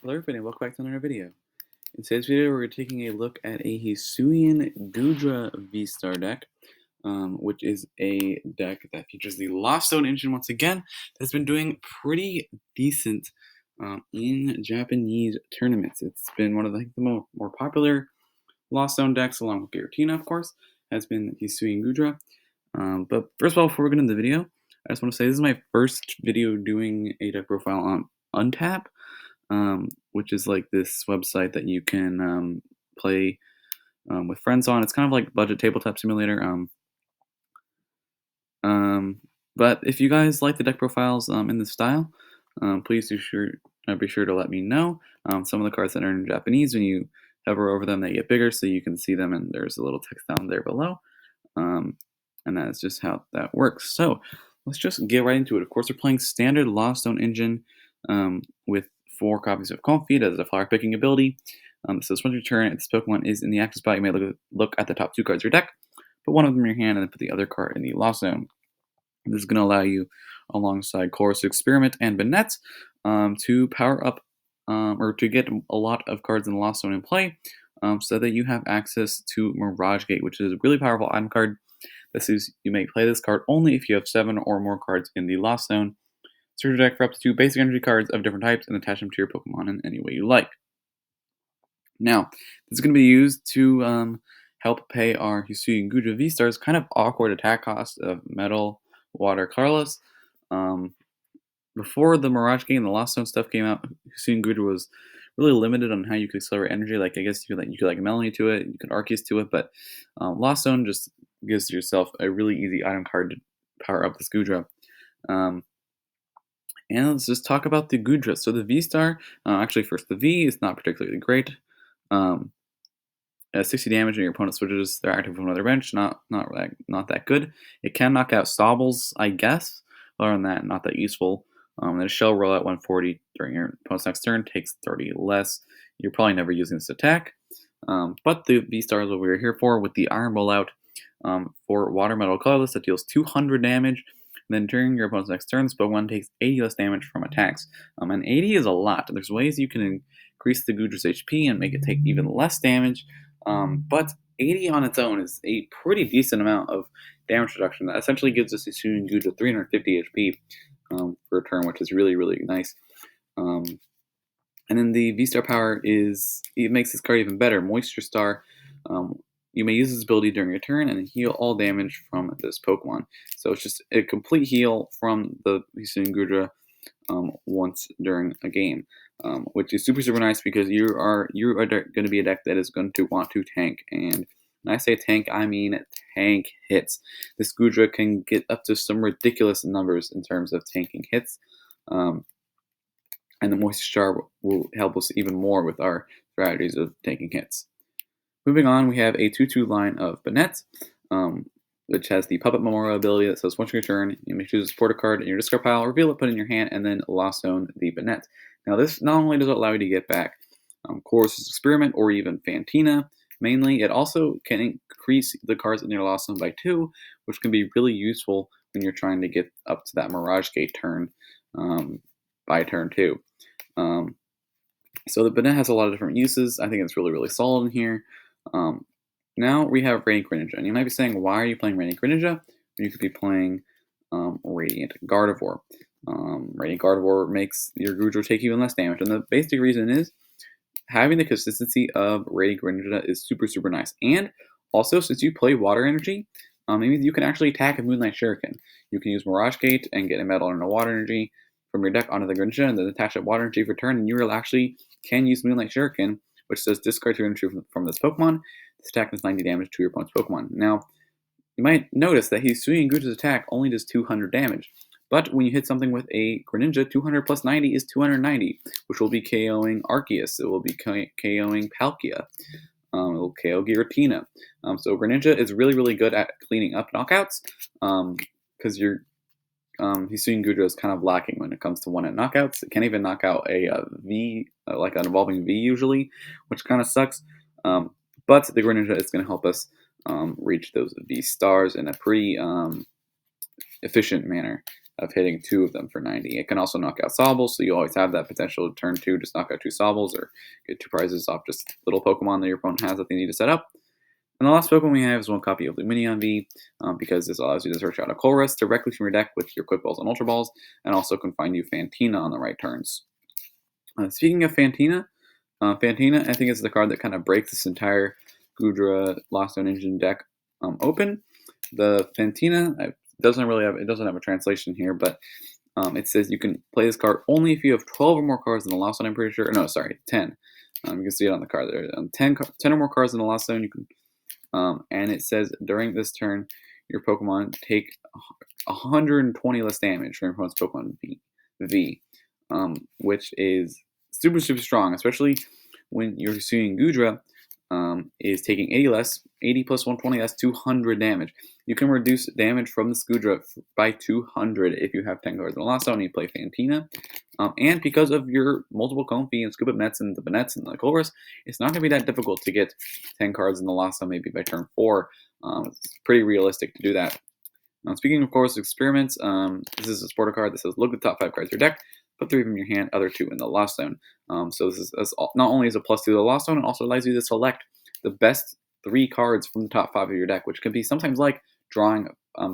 Hello everybody, welcome back to another video. In today's video, we're taking a look at a Hisuian Goodra VSTAR deck, which is a deck that features the Lost Stone engine once again. That's been doing pretty decent in Japanese tournaments. It's been one of the more popular Lost Stone decks, along with Giratina, of course, has been Hisuian Goodra. But first of all, before we get into the video, I just want to say this is my first video doing a deck profile on Untap. Which is like this website that you can play with friends on. It's kind of like budget tabletop simulator. But if you guys like the deck profiles in this style, please be sure to let me know. Some of the cards that are in Japanese, when you hover over them, they get bigger, so you can see them, and there's a little text down there below. And that is just how that works. So let's just get right into it. Of course, we're playing standard Lost Stone engine with 4 copies of Comfeed as a flower picking ability. So once your turn, if this Pokemon is in the active spot, you may look at the top 2 cards of your deck, put one of them in your hand, and then put the other card in the Lost Zone. This is going to allow you, alongside Chorus Experiment and Banette, to power up or to get a lot of cards in the Lost Zone in play, so that you have access to Mirage Gate, which is a really powerful item card. This is, you may play this card only if you have 7 or more cards in the Lost Zone. Search your deck for up to 2 basic energy cards of different types and attach them to your Pokemon in any way you like. Now, this is going to be used to help pay our Hisuian Goodra VSTAR's kind of awkward attack cost of Metal, Water, Colorless. Before the Mirage Gate and the Lost Zone stuff came out, Hisuian Goodra was really limited on how you could accelerate energy. Like, I guess you could like Melanie to it, you could Arceus to it, but Lost Zone just gives yourself a really easy item card to power up this Goodra. And let's just talk about the Goodra. So the V-Star, actually first, the V is not particularly great. 60 damage and your opponent switches their active from another bench, not that good. It can knock out Stobbles, I guess. Other than that, not that useful. Then a Shell roll at 140 during your opponent's next turn, takes 30 less. You're probably never using this attack. But the V-Star is what we were here for, with the Iron Rollout for Water, Metal, Colorless that deals 200 damage. Then during your opponent's next turn, Pokemon takes 80 less damage from attacks. And 80 is a lot. There's ways you can increase the Goodra's HP and make it take even less damage. But 80 on its own is a pretty decent amount of damage reduction. That essentially gives us a Hisuian Goodra 350 HP for a turn, which is really, really nice. And then the V-Star power it makes this card even better. Moisture Star. You may use this ability during your turn and heal all damage from this Pokemon. So it's just a complete heal from the Hisuian Goodra once during a game, which is super, super nice because you are going to be a deck that is going to want to tank. And when I say tank, I mean tank hits. This Goodra can get up to some ridiculous numbers in terms of tanking hits. And the Moisture Star will help us even more with our strategies of tanking hits. Moving on, we have a 2/2 line of Banette, which has the Puppet Memorial ability that says once your turn, you may choose a supporter card in your discard pile, reveal it, put it in your hand, and then Lost Zone the Banette. Now, this not only does it allow you to get back Chorus Experiment or even Fantina, mainly, it also can increase the cards in your Lost Zone by 2, which can be really useful when you're trying to get up to that Mirage Gate turn by turn 2. So the Banette has a lot of different uses. I think it's really, really solid in here. Now we have Radiant Greninja, and you might be saying, why are you playing Radiant Greninja? You could be playing Radiant Gardevoir. Radiant Gardevoir makes your Goodra take even less damage, and the basic reason is having the consistency of Radiant Greninja is super, super nice. And also, since you play Water Energy, means you can actually attack a Moonlight Shuriken. You can use Mirage Gate and get a Metal and a Water Energy from your deck onto the Greninja, and then attach that Water Energy for turn, and you actually can use Moonlight Shuriken, which says discard 2 energy from this Pokemon. This attack does 90 damage to your opponent's Pokemon. Now, you might notice that Hisuian Goodра's attack only does 200 damage. But when you hit something with a Greninja, 200 plus 90 is 290, which will be KOing Arceus. It will be KOing Palkia. It will KO Giratina. So Greninja is really, really good at cleaning up knockouts, because your Hisuian Goodra is kind of lacking when it comes to one-hit knockouts. It can't even knock out a V, like an evolving V usually, which kind of sucks. But the Greninja is going to help us reach those V stars in a pretty efficient manner. of hitting 2 of them for 90. It can also knock out Sobbles, so you always have that potential to turn 2, just knock out 2 Sobbles, or get 2 prizes off just little Pokemon that your opponent has that they need to set up. And the last Pokemon we have is 1 copy of Lumineon V, because this allows you to search out a Colress directly from your deck with your Quick Balls and Ultra Balls, and also can find you Fantina on the right turns. Speaking of Fantina, Fantina, I think, is the card that kind of breaks this entire Goodra Lost Zone Engine deck open. The Fantina doesn't have a translation here, but it says you can play this card only if you have 12 or more cards in the Lost Zone. I'm pretty sure. No, sorry, 10. You can see it on the card there. 10 or more cards in the Lost Zone. You can, and it says during this turn, your Pokemon take 120 less damage from your opponent's Pokemon V, which is super strong, especially when your Hisuian Goodra is taking 80 plus 120, that's 200 damage. You can reduce damage from the Goodra by 200 if you have 10 cards in the Lost Zone and you play Fantina. And because of your multiple Comfey and Scoop Nets and the Banets and the Colress, it's not going to be that difficult to get 10 cards in the Lost Zone maybe by turn 4. It's pretty realistic to do that. Now, speaking of course experiments, this is a supporter card that says look at the top 5 cards of your deck, put 3 from your hand, other 2 in the Lost Zone. So this is not only is a +2 to the Lost Zone, it also allows you to select the best 3 cards from the top 5 of your deck, which can be sometimes like drawing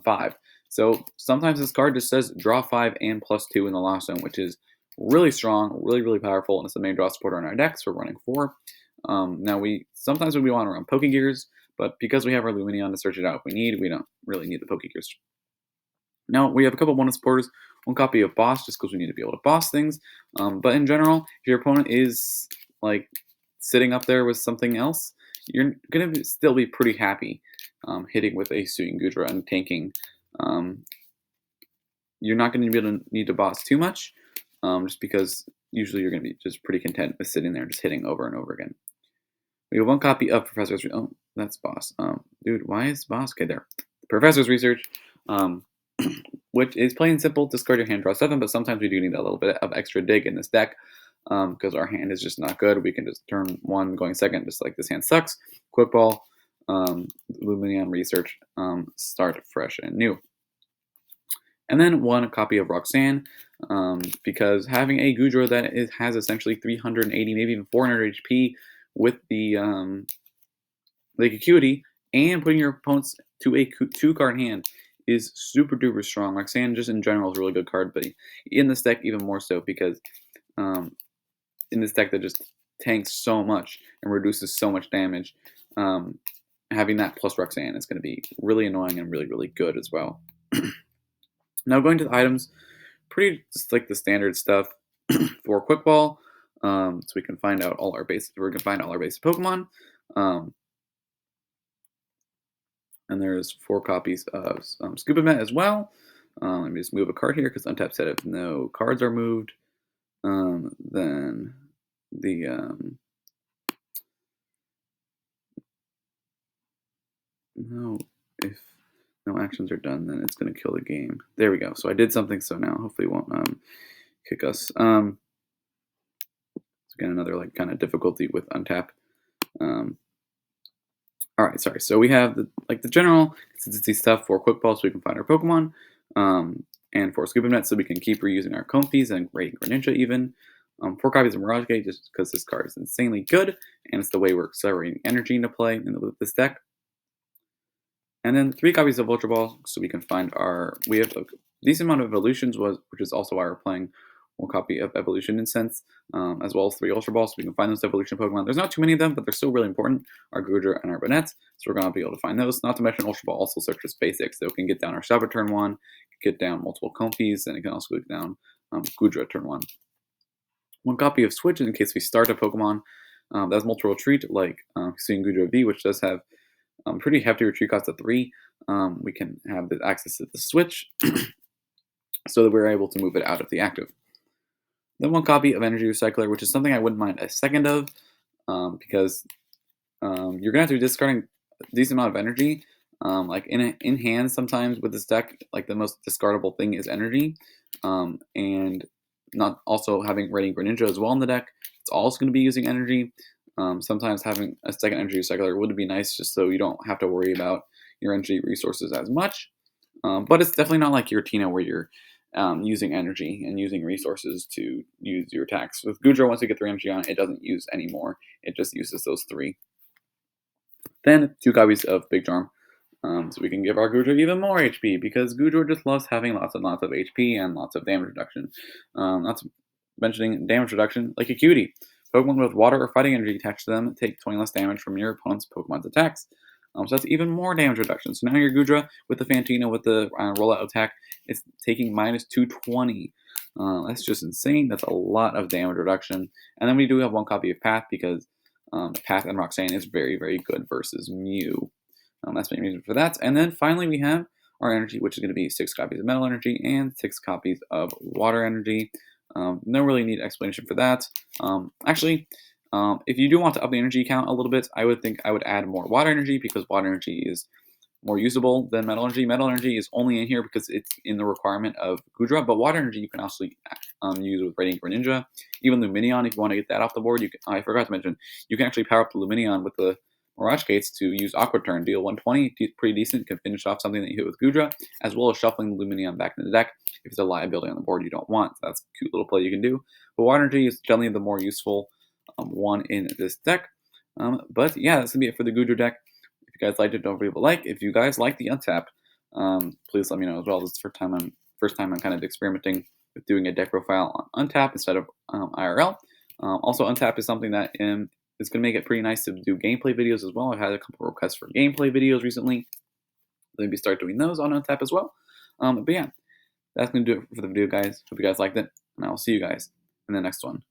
5. So sometimes this card just says draw 5 and +2 in the Lost Zone, which is really strong, really powerful, and it's the main draw supporter in our decks. We're running 4. Now sometimes we want to run Pokegears, but because we have our Lumineon to search it out if we need, we don't really need the Pokegears. Now, we have a couple bonus supporters. 1 copy of Boss, just because we need to be able to boss things. But in general, if your opponent is like sitting up there with something else, you're going to still be pretty happy hitting with a Hisuian Goodra and tanking. You're not going to be able to need to boss too much, just because usually you're going to be just pretty content with sitting there just hitting over and over again. We have 1 copy of Professor's... Oh, that's Boss. Dude, why is Boss? Okay, there. Professor's Research. Which is plain and simple, discard your hand, draw 7, but sometimes we do need a little bit of extra dig in this deck, because our hand is just not good. We can just turn 1 going second, just like this hand sucks. Quick Ball, Lumineon Research, start fresh and new. And then 1 copy of Roxanne, because having a Goodra that has essentially 380, maybe even 400 HP with the Lake Acuity, and putting your opponents to a 2-card hand is super duper strong. Roxanne just in general is a really good card, but in this deck even more so, because in this deck that just tanks so much and reduces so much damage, having that plus Roxanne is going to be really annoying and really good as well. Now going to the items, pretty just like the standard stuff for Quick Ball, so we can find out all our basic. We're going to find all our basic Pokemon. And there's 4 copies of Scuba Met as well. Let me just move a card here because untap said if no cards are moved, then the if no actions are done, then it's going to kill the game. There we go. So I did something, so now hopefully it won't kick us. So again, another like kind of difficulty with untap. All right, sorry. So we have the general consistency stuff for Quick Ball, so we can find our Pokemon, and for Scuba Net, so we can keep reusing our Comfeys and rating Greninja even. 4 copies of Mirage Gate, just because this card is insanely good, and it's the way we're accelerating energy into play with this deck. And then 3 copies of Ultra Ball, so we can find we have a decent amount of evolutions, which is also why we're playing 1 copy of Evolution Incense, as well as 3 Ultra Balls, so we can find those evolution Pokemon. There's not too many of them, but they're still really important. Our Goodra and our Banets, so we're going to be able to find those. Not to mention Ultra Ball also searches basics, so it can get down our Shopper turn 1, get down multiple Comfeys, and it can also get down Goodra turn 1. 1 copy of Switch in case we start a Pokemon that has multiple retreat, like Hisuian Goodra V, which does have pretty hefty retreat cost of 3. We can have the access to the Switch so that we're able to move it out of the active. Then 1 copy of Energy Recycler, which is something I wouldn't mind a second of, because you're going to have to be discarding a decent amount of energy. Like in hand sometimes with this deck, like the most discardable thing is energy. And not also having Radiant Greninja as well in the deck, it's also going to be using energy. Sometimes having a second Energy Recycler would be nice, just so you don't have to worry about your energy resources as much. But it's definitely not like your Tina where you're using energy and using resources to use your attacks. With Goodra, once you get 3 energy on it, it doesn't use anymore. It just uses those 3. Then 2 copies of Big Charm. So we can give our Goodra even more HP, because Goodra just loves having lots and lots of HP and lots of damage reduction. Not to mentioning damage reduction, like Acuity. Pokemon with water or fighting energy attached to them take 20 less damage from your opponent's Pokemon's attacks. So that's even more damage reduction. So now your Goodra with the Fantina with the rollout attack, it's taking minus 220. That's just insane. That's a lot of damage reduction. And then we do have 1 copy of Path, because Path and Roxanne is very, very good versus Mew. That's the main reason for that. And then finally we have our energy, which is going to be 6 copies of metal energy and 6 copies of water energy. No really need explanation for that. Actually, if you do want to up the energy count a little bit, I would think I would add more water energy, because water energy is more usable than metal energy. Metal energy is only in here because it's in the requirement of Goodra, but water energy you can also use with Radiant Greninja. Even Luminion, if you want to get that off the board, I forgot to mention, you can actually power up the Luminion with the Mirage Gates to use Aqua Turn, deal 120, pretty decent, can finish off something that you hit with Goodra, as well as shuffling the Luminion back into the deck if it's a liability on the board you don't want. So that's a cute little play you can do. But water energy is generally the more useful one in this deck. But yeah, that's going to be it for the Goodra deck. If you guys liked it, don't forget to like. If you guys like the Untap, please let me know as well. This is the first time I'm kind of experimenting with doing a deck profile on Untap instead of IRL. Also, Untap is something that is going to make it pretty nice to do gameplay videos as well. I've had a couple of requests for gameplay videos recently. Maybe start doing those on Untap as well. But yeah, that's going to do it for the video, guys. Hope you guys liked it, and I will see you guys in the next one.